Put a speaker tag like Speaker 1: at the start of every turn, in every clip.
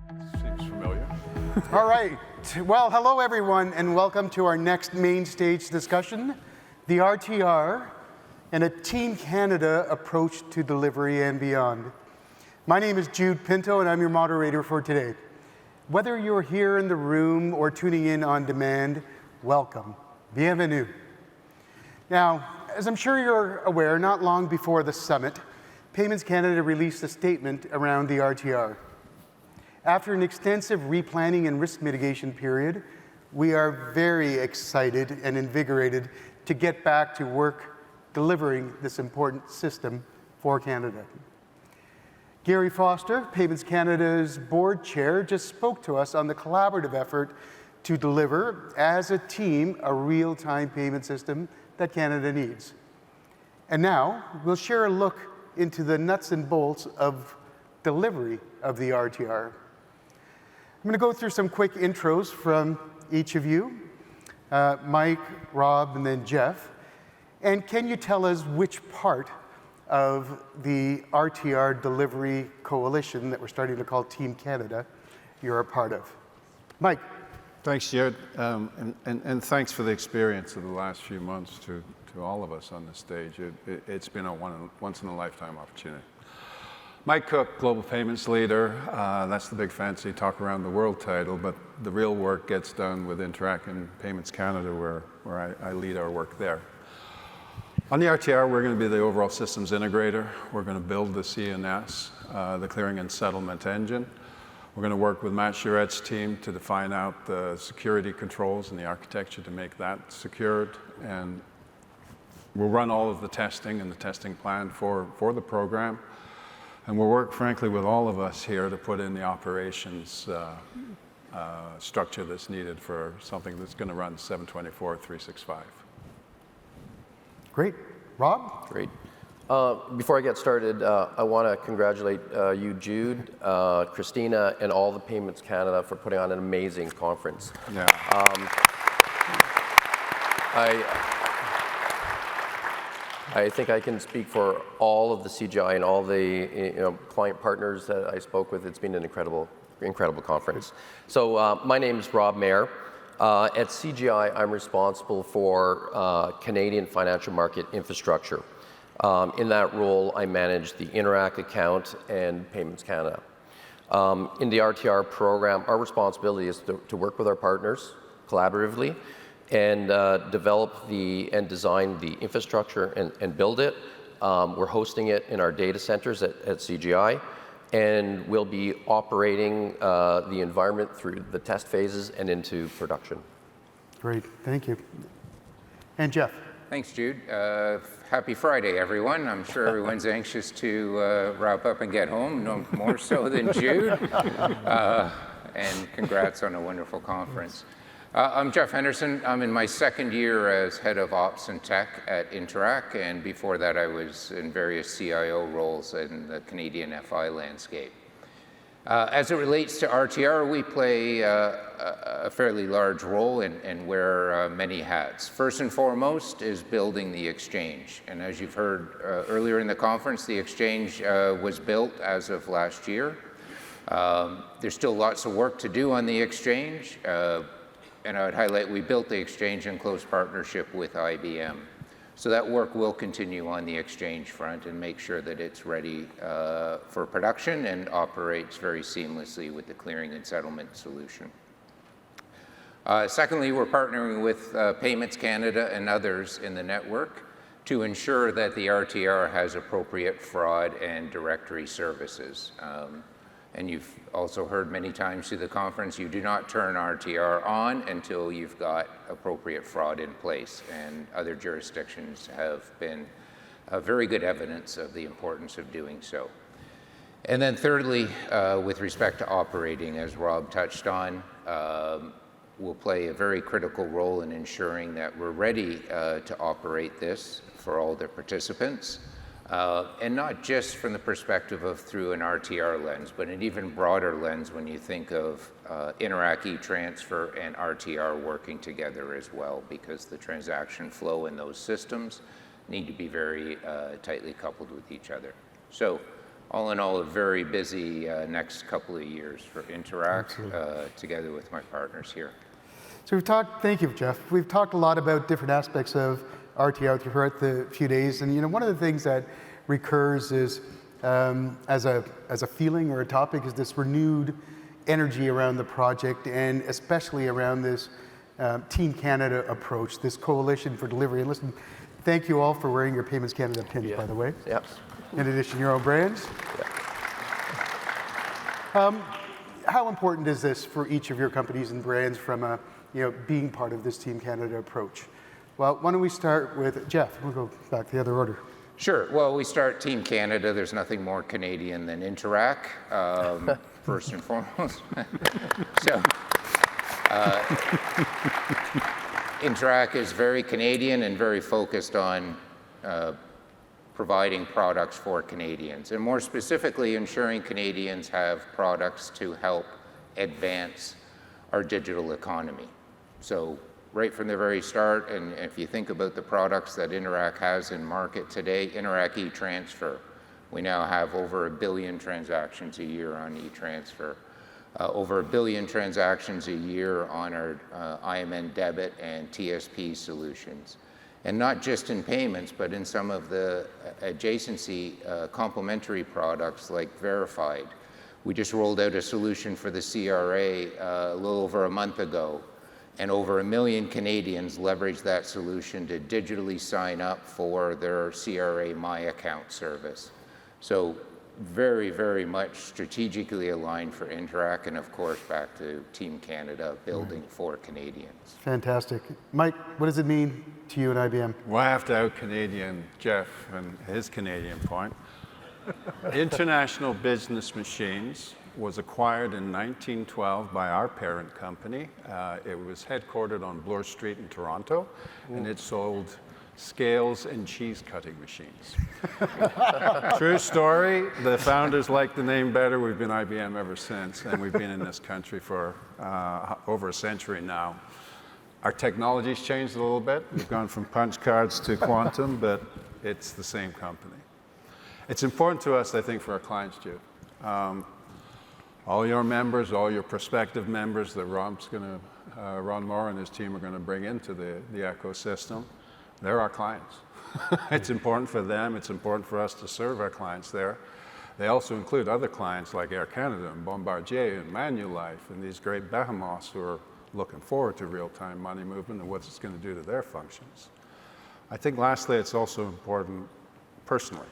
Speaker 1: Seems familiar.
Speaker 2: All right. Well, hello, everyone, and welcome to our next main stage discussion, the RTR and a Team Canada approach to delivery and beyond. My name is Jude Pinto, and I'm your moderator for today. Whether you're here in the room or tuning in on demand, welcome. Bienvenue. Now, as I'm sure you're aware, not long before the summit, Payments Canada released a statement around the RTR. After an extensive replanning and risk mitigation period, we are very excited and invigorated to get back to work delivering this important system for Canada. Gary Foster, Payments Canada's board chair, just spoke to us on the collaborative effort to deliver, as a team, a real-time payment system that Canada needs. And now, we'll share a look into the nuts and bolts of delivery of the RTR. I'm going to go through some quick intros from each of you, Mike, Rob, and then Jeff. And can you tell us which part of the RTR delivery coalition that we're starting to call Team Canada you're a part of? Mike.
Speaker 1: Thanks, Jude, and thanks for the experience of the last few months to all of us on the stage. It's been a once-in-a-lifetime opportunity. Mike Cook, Global Payments Leader, that's the big fancy talk around the world title, but the real work gets done with Interac and Payments Canada, where I lead our work there. On the RTR, we're going to be the overall systems integrator. We're going to build the CNS, the clearing and settlement engine. We're going to work with Matt Juret's team to define out the security controls and the architecture to make that secured, and we'll run all of the testing and the testing plan for the program. And we'll work, frankly, with all of us here to put in the operations structure that's needed for something that's going to run 7/24, 365.
Speaker 2: Great. Rob?
Speaker 3: Great. Before I get started, I want to congratulate you, Jude, Christina, and all the Payments Canada for putting on an amazing conference.
Speaker 1: Yeah.
Speaker 3: I think I can speak for all of the CGI and all the client partners that I spoke with. It's been an incredible conference. So my name is Rob Mayer. At CGI, I'm responsible for Canadian financial market infrastructure. In that role, I manage the Interac account and Payments Canada. In the RTR program, our responsibility is to work with our partners collaboratively and develop and design the infrastructure and build it. We're hosting it in our data centers at CGI, and we'll be operating the environment through the test phases and into production.
Speaker 2: Great, thank you. And Jeff?
Speaker 4: Thanks, Jude. Happy Friday, everyone. I'm sure everyone's anxious to wrap up and get home, no more so than Jude. And congrats on a wonderful conference. I'm Jeff Henderson. I'm in my second year as head of ops and tech at Interac, and before that I was in various CIO roles in the Canadian FI landscape. As it relates to RTR, we play a fairly large role and wear many hats. First and foremost is building the exchange, and as you've heard earlier in the conference, the exchange was built as of last year. There's still lots of work to do on the exchange. And I would highlight, we built the exchange in close partnership with IBM. So that work will continue on the exchange front and make sure that it's ready for production and operates very seamlessly with the clearing and settlement solution. Secondly, we're partnering with Payments Canada and others in the network to ensure that the RTR has appropriate fraud and directory services. And you've also heard many times through the conference, you do not turn RTR on until you've got appropriate fraud in place. And other jurisdictions have been very good evidence of the importance of doing so. And then thirdly, with respect to operating, as Rob touched on, will play a very critical role in ensuring that we're ready to operate this for all the participants. And not just from the perspective of through an RTR lens, but an even broader lens when you think of Interac e-transfer and RTR working together as well, because the transaction flow in those systems need to be very tightly coupled with each other. So all in all, a very busy next couple of years for Interac, together with my partners here.
Speaker 2: So we've talked, thank you, Jeff. We've talked a lot about different aspects of RTR throughout the few days, and one of the things that recurs is, as a feeling or a topic, is this renewed energy around the project, and especially around this Team Canada approach, this coalition for delivery. And listen, thank you all for wearing your Payments Canada pins, by the way.
Speaker 3: Yep.
Speaker 2: In addition to your own brands.
Speaker 3: Yep.
Speaker 2: How important is this for each of your companies and brands from being part of this Team Canada approach? Well, why don't we start with Jeff? We'll go back to the other order.
Speaker 4: Sure. Well, we start Team Canada. There's nothing more Canadian than Interac, first and foremost. So, Interac is very Canadian and very focused on providing products for Canadians, and more specifically, ensuring Canadians have products to help advance our digital economy. So, right from the very start, and if you think about the products that Interac has in market today, Interac e-Transfer, we now have over 1 billion transactions a year on e-Transfer, over 1 billion transactions a year on our IMN debit and TSP solutions. And not just in payments, but in some of the adjacency complementary products like Verified. We just rolled out a solution for the CRA a little over a month ago, and over 1 million Canadians leverage that solution to digitally sign up for their CRA My Account service. So very, very much strategically aligned for Interac, and of course back to Team Canada, building for Canadians.
Speaker 2: Fantastic. Mike, what does it mean to you and IBM?
Speaker 1: Well, I have to out-Canadian Jeff and his Canadian point. International Business Machines was acquired in 1912 by our parent company. It was headquartered on Bloor Street in Toronto, and it sold scales and cheese cutting machines. True story. The founders liked the name better. We've been IBM ever since, and we've been in this country for over a century now. Our technology's changed a little bit. We've gone from punch cards to quantum, but it's the same company. It's important to us, I think, for our clients, Jude. All your members, all your prospective members that Ron Moore and his team are going to bring into the ecosystem, they're our clients. It's important for them. It's important for us to serve our clients there. They also include other clients like Air Canada and Bombardier and Manulife and these great behemoths who are looking forward to real-time money movement and what it's going to do to their functions. I think lastly, it's also important personally.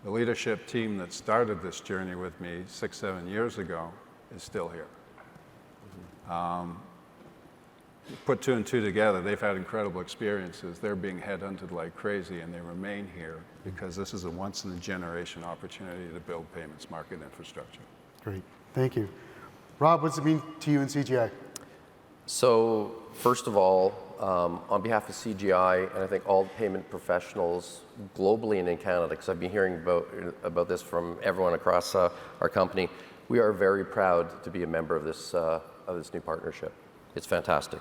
Speaker 1: The leadership team that started this journey with me 6-7 years ago is still here. Put 2 and 2 together, they've had incredible experiences. They're being headhunted like crazy, and they remain here because this is a once-in-a-generation opportunity to build payments market infrastructure.
Speaker 2: Great, thank you. Rob, what does it mean to you and CGI?
Speaker 3: So, first of all, on behalf of CGI, and I think all payment professionals globally and in Canada, because I've been hearing about this from everyone across our company, we are very proud to be a member of this new partnership. It's fantastic.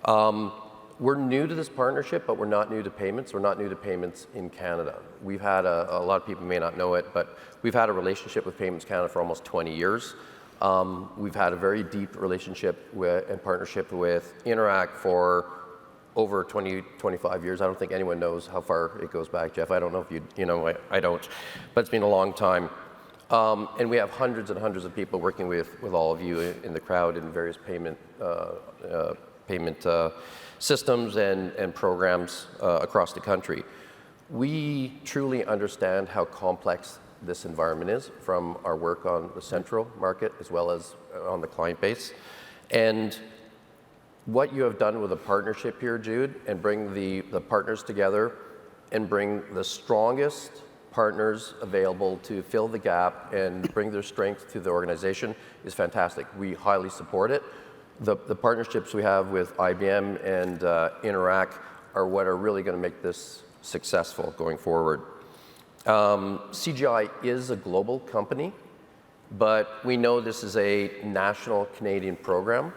Speaker 3: We're new to this partnership, but we're not new to payments. We're not new to payments in Canada. We've had a lot of people may not know it, but we've had a relationship with Payments Canada for almost 20 years. We've had a very deep relationship and partnership with Interac for over 20, 25 years. I don't think anyone knows how far it goes back, Jeff. I don't know if you know, I don't, but it's been a long time. And we have hundreds and hundreds of people working with all of you in the crowd in various payment systems and programs across the country. We truly understand how complex this environment is from our work on the central market as well as on the client base. And what you have done with a partnership here, Jude, and bring the partners together and bring the strongest partners available to fill the gap and bring their strength to the organization is fantastic. We highly support it. The partnerships we have with IBM and Interac are what are really going to make this successful going forward. CGI is a global company, but we know this is a national Canadian program,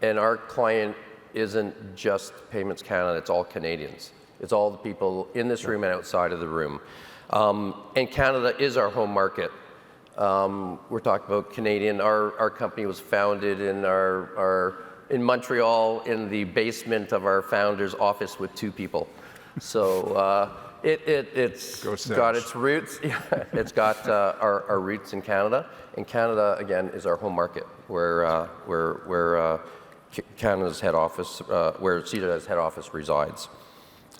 Speaker 3: and our client isn't just Payments Canada, it's all Canadians. It's all the people in this room and outside of the room. And Canada is our home market. We're talking about Canadian. Our company was founded in Montreal in the basement of our founder's office with 2 people. So it's got its roots. It's got our roots in Canada, and Canada again is our home market, where Canada's head office, where CJI's head office resides.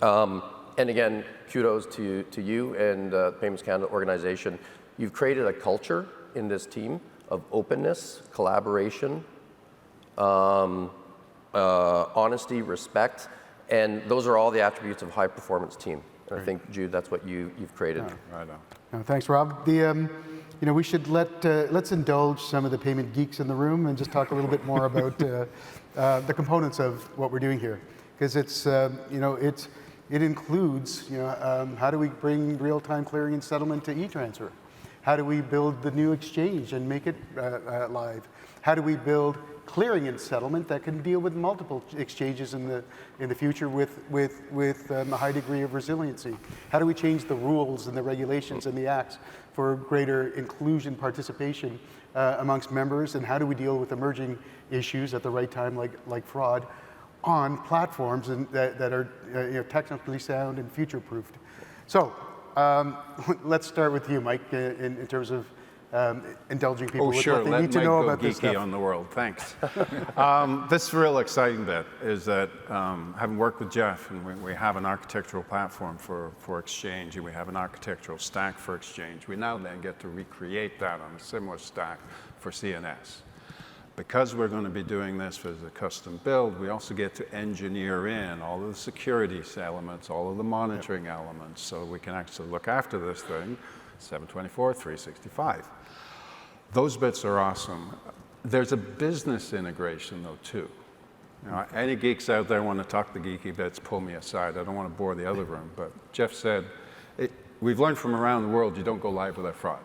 Speaker 3: And again, kudos to you and the Payments Canada organization. You've created a culture in this team of openness, collaboration, honesty, respect, and those are all the attributes of a high-performance team. And I think, Jude, that's what you've created.
Speaker 1: Right on.
Speaker 2: No, thanks, Rob. We should let's indulge some of the payment geeks in the room and just talk a little bit more about the components of what we're doing here, because it includes how do we bring real-time clearing and settlement to e-transfer? How do we build the new exchange and make it live? How do we build clearing and settlement that can deal with multiple exchanges in the future with a high degree of resiliency? How do we change the rules and the regulations and the acts for greater inclusion, participation amongst members? And how do we deal with emerging issues at the right time, like fraud, on platforms that are technically sound and future-proofed? So let's start with you, Mike, in terms of indulging people with what they need to know about this stuff.
Speaker 1: On the world. Thanks. This real exciting bit is that having worked with Jeff, and we have an architectural platform for Exchange, and we have an architectural stack for Exchange. We now then get to recreate that on a similar stack for CNS. Because we're going to be doing this as a custom build, we also get to engineer in all of the security elements, all of the monitoring elements, so we can actually look after this thing 7/24, 365. Those bits are awesome. There's a business integration, though, too. Any geeks out there want to talk the geeky bits, pull me aside. I don't want to bore the other room, but Jeff said, we've learned from around the world, you don't go live without fraud.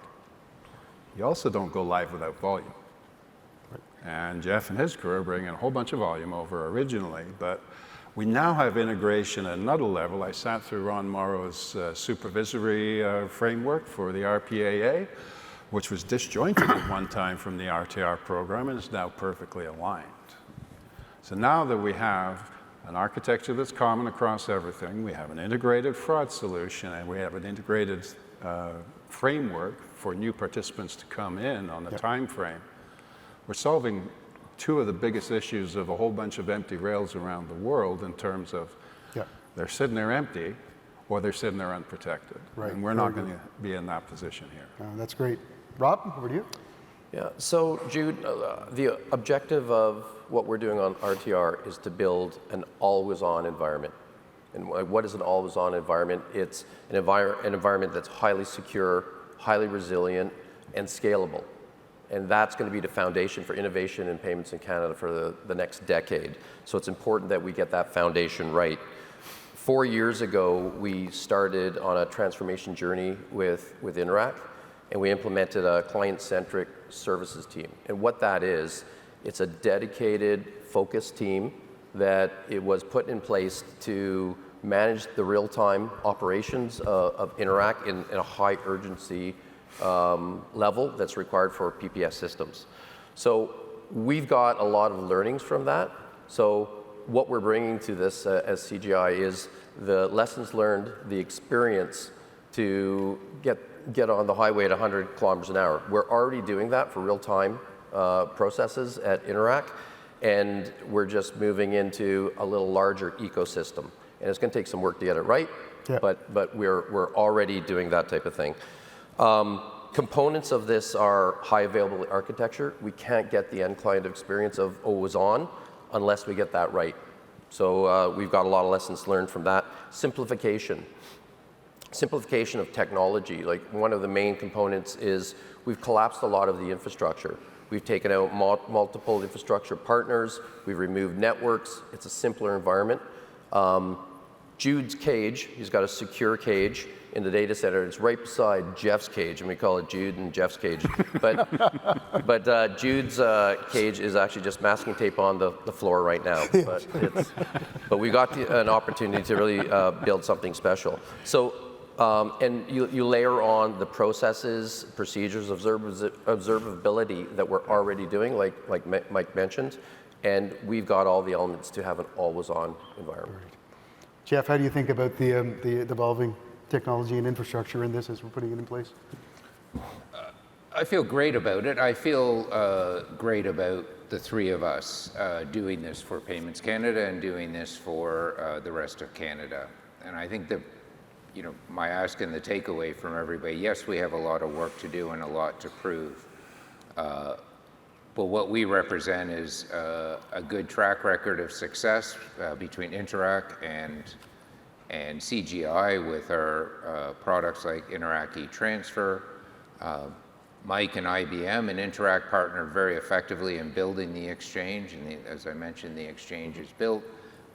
Speaker 1: You also don't go live without volume. And Jeff and his crew are bringing a whole bunch of volume over originally, but we now have integration at another level. I sat through Ron Morrow's supervisory framework for the RPAA, which was disjointed at one time from the RTR program, and is now perfectly aligned. So now that we have an architecture that's common across everything, we have an integrated fraud solution, and we have an integrated framework for new participants to come in on the time frame. We're solving 2 of the biggest issues of a whole bunch of empty rails around the world in terms of they're sitting there empty or they're sitting there unprotected.
Speaker 2: Right.
Speaker 1: And we're not going to be in that position here.
Speaker 2: That's great. Rob, over to you.
Speaker 3: Yeah, so Jude, the objective of what we're doing on RTR is to build an always-on environment. And what is an always-on environment? It's an environment that's highly secure, highly resilient, and scalable. And that's going to be the foundation for innovation in payments in Canada for the next decade. So it's important that we get that foundation right. 4 years ago, we started on a transformation journey with Interac, and we implemented a client-centric services team. And what that is, it's a dedicated, focused team that it was put in place to manage the real-time operations of Interac in a high urgency level that's required for PPS systems. So we've got a lot of learnings from that. So what we're bringing to this as CGI is the lessons learned, the experience to get on the highway at 100 kilometers an hour. We're already doing that for real-time processes at Interac, and we're just moving into a little larger ecosystem. And it's going to take some work to get it right, but we're already doing that type of thing. Components of this are high availability architecture. We can't get the end client experience of always on unless we get that right. So we've got a lot of lessons learned from that. Simplification of technology. Like one of the main components is we've collapsed a lot of the infrastructure. We've taken out multiple infrastructure partners. We've removed networks. It's a simpler environment. Jude's cage, he's got a secure cage in the data center. It's right beside Jeff's cage, and we call it Jude and Jeff's cage. But Jude's cage is actually just masking tape on the floor right now. But we got an opportunity to really build something special. So And you layer on the processes, procedures, observability that we're already doing, like Mike mentioned, and we've got all the elements to have an always-on environment.
Speaker 2: Right. Jeff, how do you think about the evolving technology and infrastructure in this as we're putting it in place?
Speaker 4: I feel great about it. I feel great about the three of us doing this for Payments Canada and doing this for the rest of Canada. And I think that, my ask and the takeaway from everybody, yes, we have a lot of work to do and a lot to prove. But what we represent is a good track record of success between Interac and CGI with our products like Interac e-Transfer. Mike and IBM and Interac partnered very effectively in building the exchange, and as I mentioned, the exchange is built.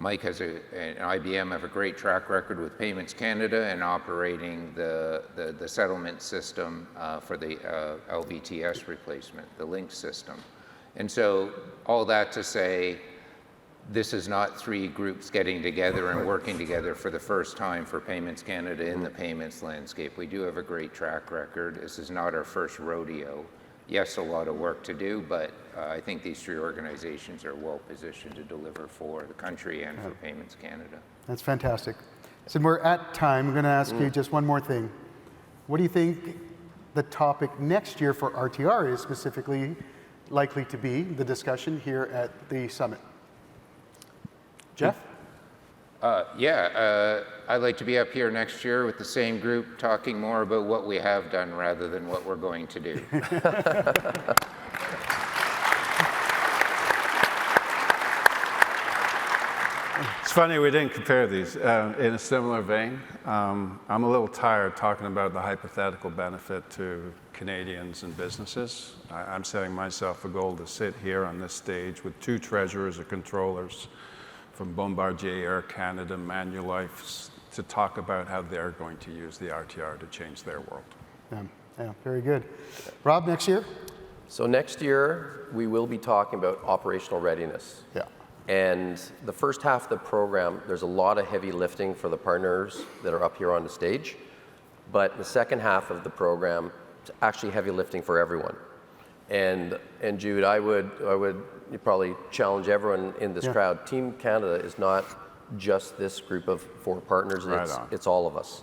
Speaker 4: Mike and IBM have a great track record with Payments Canada and operating the settlement system for the LVTS replacement, the Link system. And so all that to say, this is not three groups getting together and working together for the first time for Payments Canada in the payments landscape. We do have a great track record. This is not our first rodeo. Yes, a lot of work to do, but I think these three organizations are well positioned to deliver for the country and for Payments Canada.
Speaker 2: That's fantastic. So we're at time. I'm going to ask you just one more thing. What do you think the topic next year for RTR is specifically likely to be, the discussion here at the summit? Jeff?
Speaker 4: I'd like to be up here next year with the same group talking more about what we have done rather than what we're going to do.
Speaker 1: It's funny we didn't compare these. In a similar vein, I'm a little tired talking about the hypothetical benefit to Canadians and businesses. I'm setting myself a goal to sit here on this stage with two treasurers or controllers from Bombardier, Air Canada, Manulife, to talk about how they're going to use the RTR to change their world.
Speaker 2: Yeah, very good. Rob, next year?
Speaker 3: So next year, we will be talking about operational readiness.
Speaker 2: Yeah.
Speaker 3: And the first half of the program, there's a lot of heavy lifting for the partners that are up here on the stage. But the second half of the program, it's actually heavy lifting for everyone. And Jude, I would probably challenge everyone in this crowd. Team Canada is not just this group of four partners. It's all of us.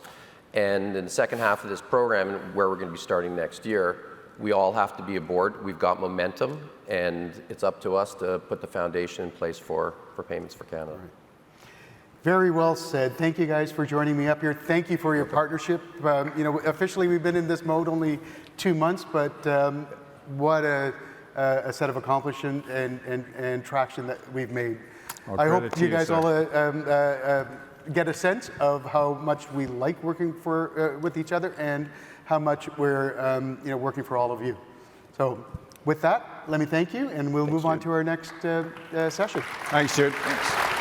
Speaker 3: And in the second half of this program, where we're going to be starting next year, we all have to be aboard. We've got momentum, and it's up to us to put the foundation in place for Payments for Canada.
Speaker 2: Right. Very well said. Thank you guys for joining me up here. Thank you for your partnership. Officially we've been in this mode only 2 months, but what a set of accomplishment and traction that we've made. I hope you guys all get a sense of how much we like working with each other and how much we're working for all of you. So with that, let me thank you, and we'll move on to our next session.
Speaker 1: Thanks, Jude.
Speaker 4: Thanks.